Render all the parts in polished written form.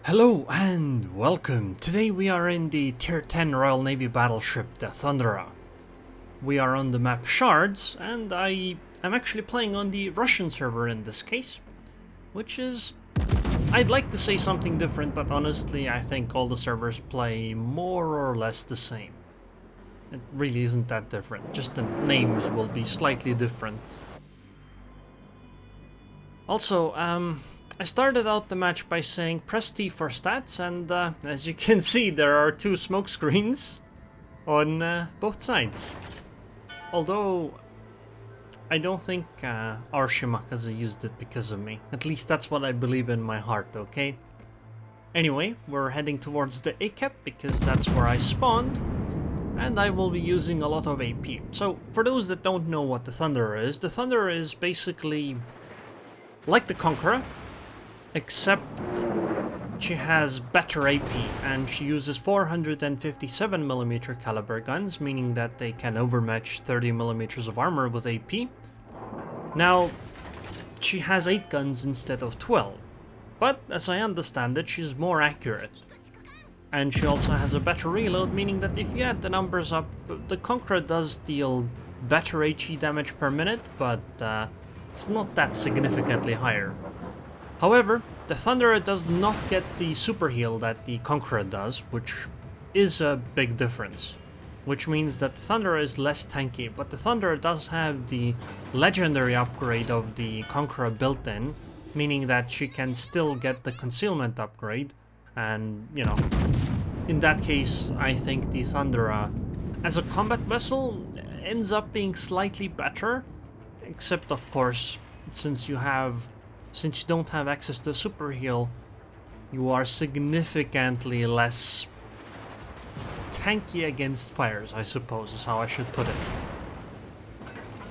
Hello and welcome. Today we are in the Tier 10 Royal Navy battleship, the Thunderer. We are on the map Shards, and I am actually playing on the Russian server in this case, which is... I'd like to say something different, but honestly I think all the servers play more or less the same. It really isn't that different, just the names will be slightly different. Also, I started out the match by saying press T for stats, and as you can see there are two smoke screens on both sides. Although I don't think our Shimakaze used it because of me. At least that's what I believe in my heart, okay? Anyway, we're heading towards the A-cap because that's where I spawned, and I will be using a lot of AP. So, for those that don't know what the Thunderer is basically like the Conqueror, except she has better AP, and she uses 457mm caliber guns, meaning that they can overmatch 30mm of armor with AP. Now, she has 8 guns instead of 12, but as I understand it, she's more accurate. And she also has a better reload, meaning that if you add the numbers up, the Conqueror does deal better HE damage per minute, but it's not that significantly higher. However, the Thunderer does not get the super heal that the Conqueror does, which is a big difference. Which means that the Thunderer is less tanky, but the Thunderer does have the legendary upgrade of the Conqueror built in, meaning that she can still get the concealment upgrade, and, you know, in that case, I think the Thunderer, as a combat vessel, ends up being slightly better, except of course, since you don't have access to super heal, you are significantly less tanky against fires, I suppose is how I should put it.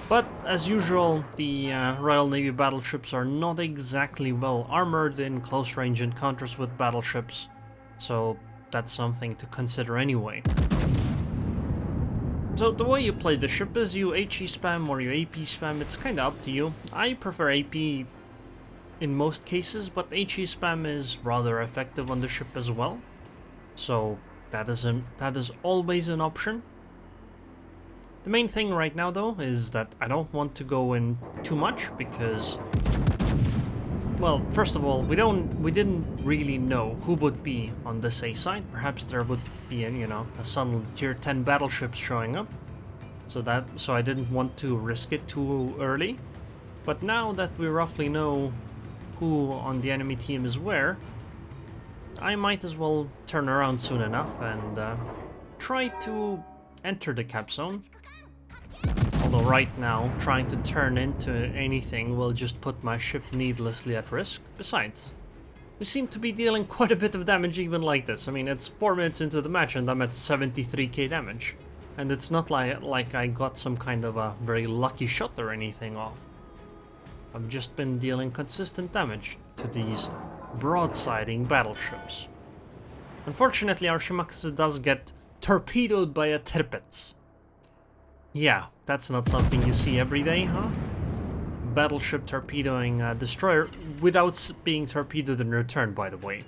But as usual, the Royal Navy battleships are not exactly well armored in close range encounters with battleships, so that's something to consider anyway. So the way you play the ship is you HE spam or you AP spam, it's kinda up to you. I prefer AP in most cases, but HE spam is rather effective on the ship as well. So that is always an option. The main thing right now though is that I don't want to go in too much because, well, first of all, we didn't really know who would be on this A side. Perhaps there would be a sudden tier 10 battleships showing up. So I didn't want to risk it too early. But now that we roughly know who on the enemy team is where, I might as well turn around soon enough and try to enter the cap zone. Although right now, trying to turn into anything will just put my ship needlessly at risk. Besides, we seem to be dealing quite a bit of damage even like this. I mean, it's 4 minutes into the match and I'm at 73k damage. And it's not like I got some kind of a very lucky shot or anything off. I've just been dealing consistent damage to these broadsiding battleships. Unfortunately, our Shimakaze does get torpedoed by a Tirpitz. Yeah, that's not something you see every day, huh? Battleship torpedoing a destroyer without being torpedoed in return, by the way.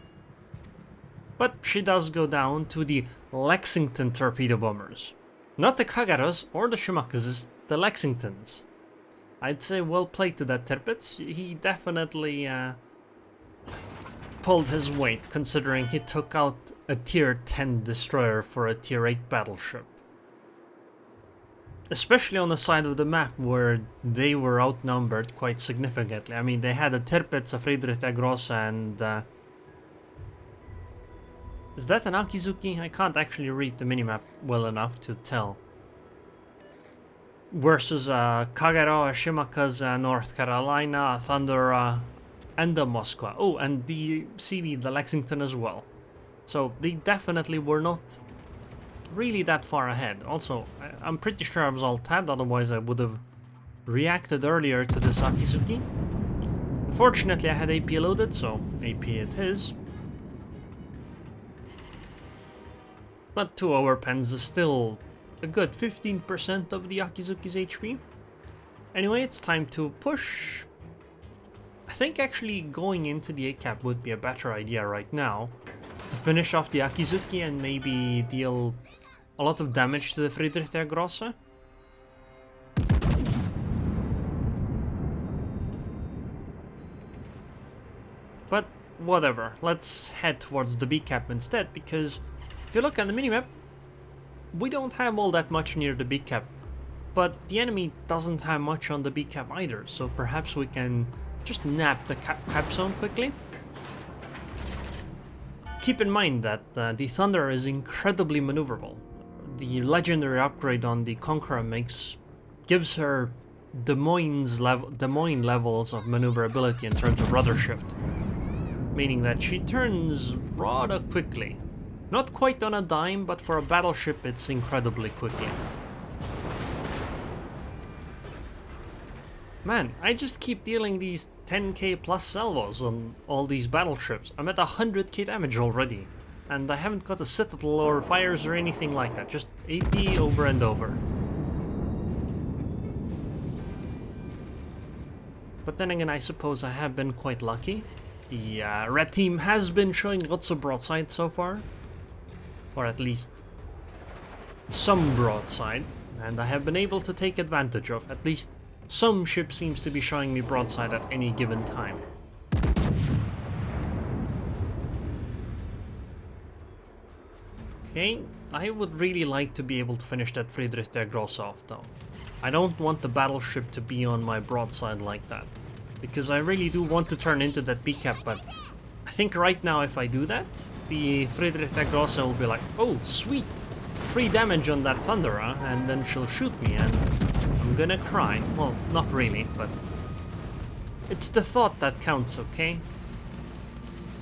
But she does go down to the Lexington torpedo bombers. Not the Kagaros or the Shimakazes, the Lexingtons. I'd say well played to that Tirpitz. He definitely pulled his weight, considering he took out a tier 10 destroyer for a tier 8 battleship. Especially on the side of the map where they were outnumbered quite significantly. I mean, they had a Tirpitz, a Friedrich der Grosse, and... is that an Akizuki? I can't actually read the minimap well enough to tell. Versus a Kagero, a Shimakaze, a North Carolina, a Thunderer, and a Moskva. Oh, and the CV, the Lexington as well. So they definitely were not really that far ahead. Also, I'm pretty sure I was all tabbed, otherwise I would have reacted earlier to this Akizuki. Unfortunately, I had AP loaded, so AP it is. But 2 overpens is still a good 15% of the Akizuki's HP. Anyway, it's time to push. I think actually going into the A-cap would be a better idea right now, to finish off the Akizuki and maybe deal a lot of damage to the Friedrich der Grosse. But whatever, let's head towards the B-cap instead, because if you look at the minimap, we don't have all that much near the B-cap, but the enemy doesn't have much on the B-cap either, so perhaps we can just nab the cap zone quickly. Keep in mind that the Thunder is incredibly maneuverable. The legendary upgrade on the Conqueror gives her Des Moines levels of maneuverability in terms of rudder shift, meaning that she turns rather quickly. Not quite on a dime, but for a battleship it's incredibly quickly. Man, I just keep dealing these 10k plus salvos on all these battleships. I'm at 100k damage already, and I haven't got a citadel or fires or anything like that, just AP over and over. But then again, I suppose I have been quite lucky. The red team has been showing lots of broadside so far, or at least some broadside, and I have been able to take advantage of at least some ship seems to be showing me broadside at any given time. Okay, I would really like to be able to finish that Friedrich der Grosse off though. I don't want the battleship to be on my broadside like that, because I really do want to turn into that B-cap, but I think right now if I do that, the Friedrich der Grosse will be like, oh sweet, free damage on that Thunder, and then she'll shoot me and I'm gonna cry. Well, not really, but it's the thought that counts, okay?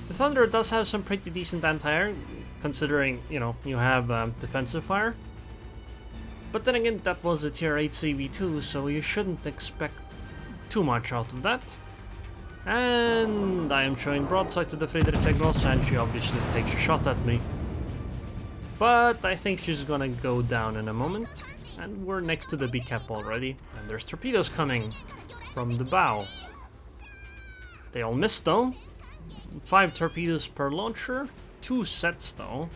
The Thunder does have some pretty decent anti-air, considering, you know, you have defensive fire. But then again, that was a tier 8 CV2, so you shouldn't expect too much out of that. And I am showing broadside to the Friedrich der Grosse, and she obviously takes a shot at me. But I think she's gonna go down in a moment. And we're next to the B-cap already, and there's torpedoes coming from the bow. They all missed though. 5 torpedoes per launcher, 2 sets though.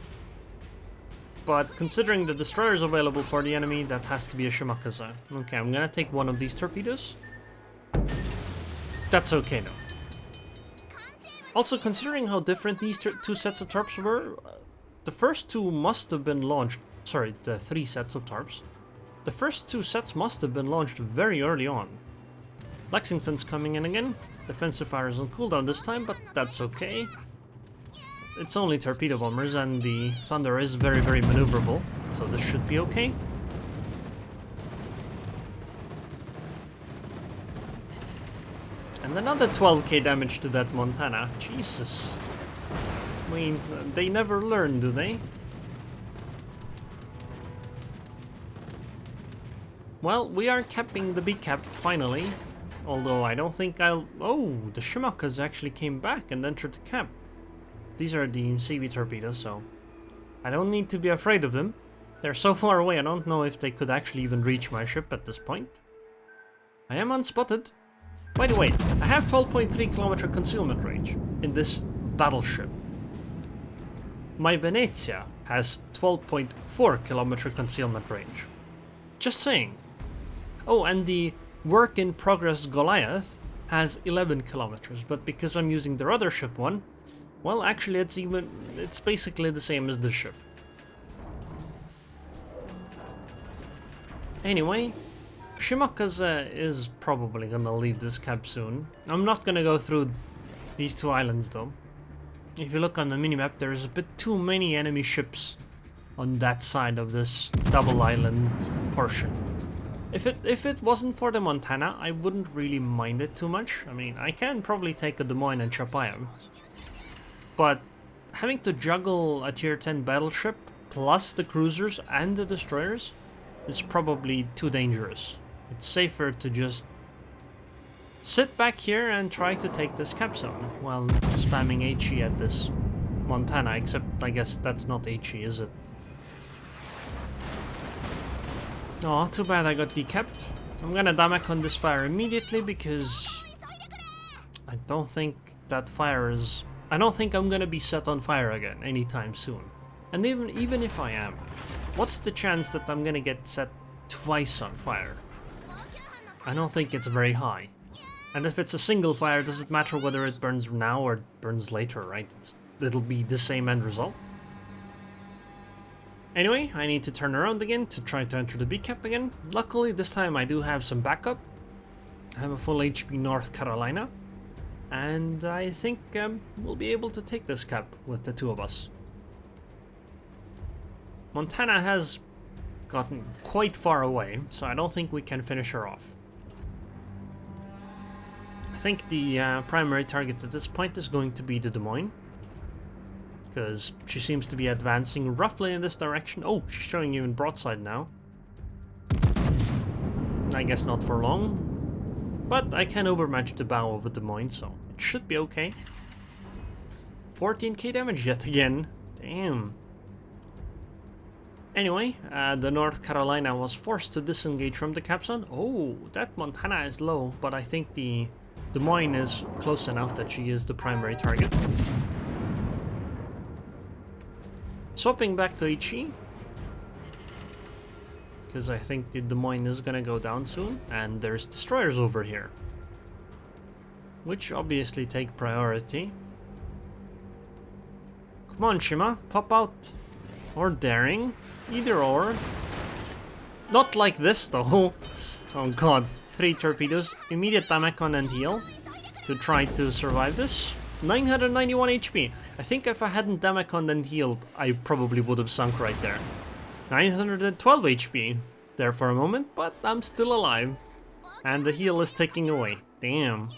But considering the destroyers available for the enemy, that has to be a Shimakaze. Okay, I'm gonna take one of these torpedoes. That's okay though. Also, considering how different these 2 sets of torps were, the first 2 must have been launched. Sorry, the 3 sets of torps. The first 2 sets must have been launched very early on. Lexington's coming in again. Defensive fire is on cooldown this time, but that's okay. It's only torpedo bombers, and the Thunder is very, very maneuverable, so this should be okay. And another 12k damage to that Montana. Jesus. I mean, they never learn, do they? Well, we are capping the B-cap finally, although I don't think I'll... Oh, the Shimakaze actually came back and entered the cap. These are the CV torpedoes, so I don't need to be afraid of them. They're so far away, I don't know if they could actually even reach my ship at this point. I am unspotted. By the way, I have 12.3 kilometer concealment range in this battleship. My Venezia has 12.4 kilometer concealment range. Just saying. Oh, and the work-in-progress Goliath has 11 kilometers, but because I'm using the rudder ship one, well, actually it's basically the same as this ship. Anyway, Shimakaze is probably gonna leave this cap soon. I'm not gonna go through these 2 islands though. If you look on the minimap, there's a bit too many enemy ships on that side of this double island portion. If it wasn't for the Montana, I wouldn't really mind it too much. I mean, I can probably take a Des Moines and Chapayan. But having to juggle a tier 10 battleship plus the cruisers and the destroyers is probably too dangerous. It's safer to just sit back here and try to take this cap zone while spamming HE at this Montana, except I guess that's not HE, is it? Oh, too bad I got decapped. I'm gonna damak on this fire immediately because I don't think that fire is... I don't think I'm gonna be set on fire again anytime soon. And even if I am, what's the chance that I'm gonna get set twice on fire? I don't think it's very high. And if it's a single fire, does it matter whether it burns now or burns later, right? It'll be the same end result. Anyway, I need to turn around again to try to enter the B cap again. Luckily, this time I do have some backup. I have a full HP North Carolina. And I think we'll be able to take this cap with the two of us. Montana has gotten quite far away, so I don't think we can finish her off. I think the primary target at this point is going to be the Des Moines, because she seems to be advancing roughly in this direction. Oh, she's showing even broadside now. I guess not for long, but I can overmatch the bow of the Des Moines, so it should be okay. 14k damage yet again. Damn. Anyway, the North Carolina was forced to disengage from the capstone. Oh, that Montana is low, but I think the Des Moines is close enough that she is the primary target. Swapping back to HE, because I think the Des Moines is gonna go down soon, and there's destroyers over here, which obviously take priority. Come on, Shima, pop out. Or Daring. Either or. Not like this though. Oh god. 3 torpedoes. Immediate Damacon and heal to try to survive this. 991 HP. I think if I hadn't Damacon and healed, I probably would have sunk right there. 912 HP there for a moment, but I'm still alive. And the heal is ticking away. Damn.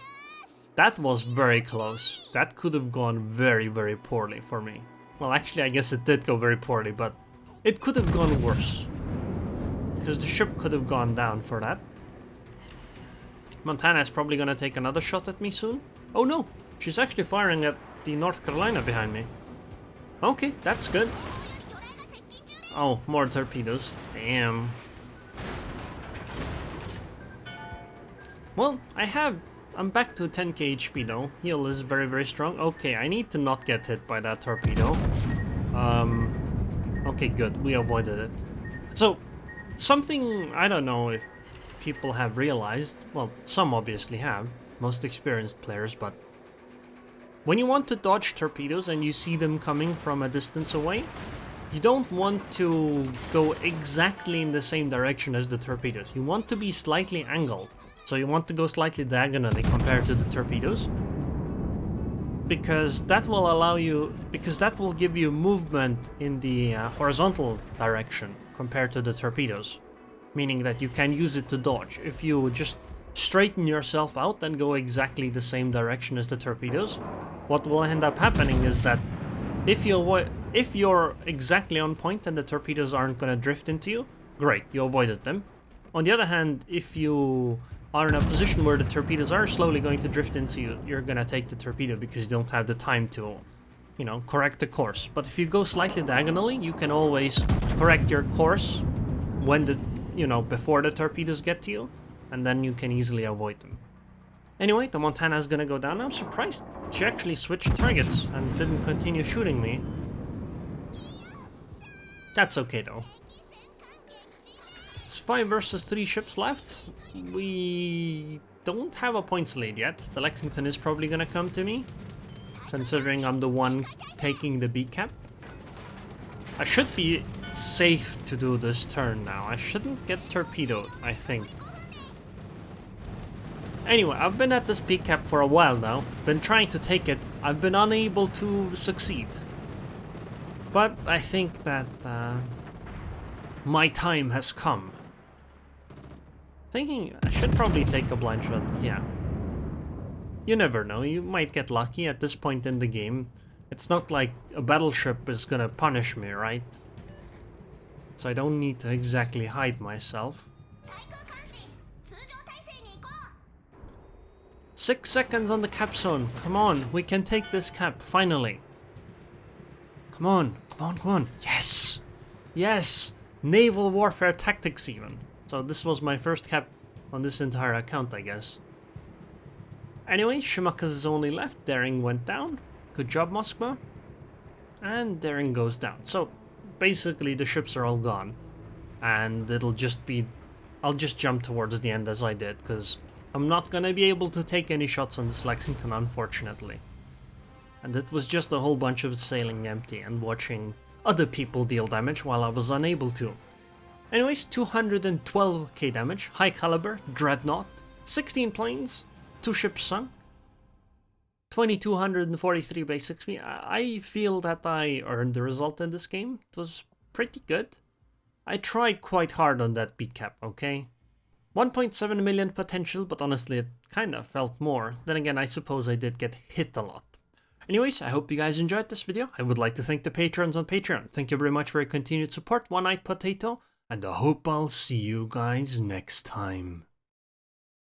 That was very close. That could have gone very, very poorly for me. Well, actually, I guess it did go very poorly, but it could have gone worse. Because the ship could have gone down for that. Montana is probably gonna take another shot at me soon. Oh no! She's actually firing at the North Carolina behind me. Okay, that's good. Oh, more torpedoes. Damn. Well, I'm back to 10k HP though. Heal is very, very strong. Okay, I need to not get hit by that torpedo. Okay, good. We avoided it. So, something I don't know if people have realized. Well, some obviously have. Most experienced players, but when you want to dodge torpedoes and you see them coming from a distance away, you don't want to go exactly in the same direction as the torpedoes. You want to be slightly angled. So you want to go slightly diagonally compared to the torpedoes, because that will allow you, that will give you movement in the horizontal direction compared to the torpedoes, meaning that you can use it to dodge. If you just straighten yourself out and go exactly the same direction as the torpedoes, what will end up happening is that if you're exactly on point and the torpedoes aren't going to drift into you, great, you avoided them. On the other hand, if you are in a position where the torpedoes are slowly going to drift into you, you're gonna take the torpedo because you don't have the time to, you know, correct the course. But if you go slightly diagonally, you can always correct your course when before the torpedoes get to you, and then you can easily avoid them. Anyway, the Montana is gonna go down. I'm surprised she actually switched targets and didn't continue shooting me. That's okay though. It's 5 versus 3 ships left. We don't have a points lead yet. The Lexington is probably gonna come to me, considering I'm the one taking the B cap. I should be safe to do this turn now. I shouldn't get torpedoed, I think. Anyway, I've been at this B cap for a while now. Been trying to take it. I've been unable to succeed. But I think that my time has come. Thinking I should probably take a blind shot, yeah. You never know, you might get lucky at this point in the game. It's not like a battleship is gonna punish me, right? So I don't need to exactly hide myself. 6 seconds on the cap zone. Come on, we can take this cap, finally. Come on, come on, come on. Yes! Yes! Naval warfare tactics even. So this was my first cap on this entire account, I guess. Anyway, Schmucker's only left. Daring went down. Good job, Moskva. And Daring goes down. So basically the ships are all gone. And it'll just be... I'll just jump towards the end as I did, because I'm not gonna be able to take any shots on this Lexington, unfortunately. And it was just a whole bunch of sailing empty and watching other people deal damage while I was unable to. Anyways, 212k damage, high caliber, dreadnought, 16 planes, 2 ships sunk, 2243 base XP. I feel that I earned the result in this game. It was pretty good. I tried quite hard on that beat cap, okay? 1.7 million potential, but honestly it kinda felt more. Then again, I suppose I did get hit a lot. Anyways, I hope you guys enjoyed this video. I would like to thank the patrons on Patreon. Thank you very much for your continued support, One-Eyed Potato, and I hope I'll see you guys next time.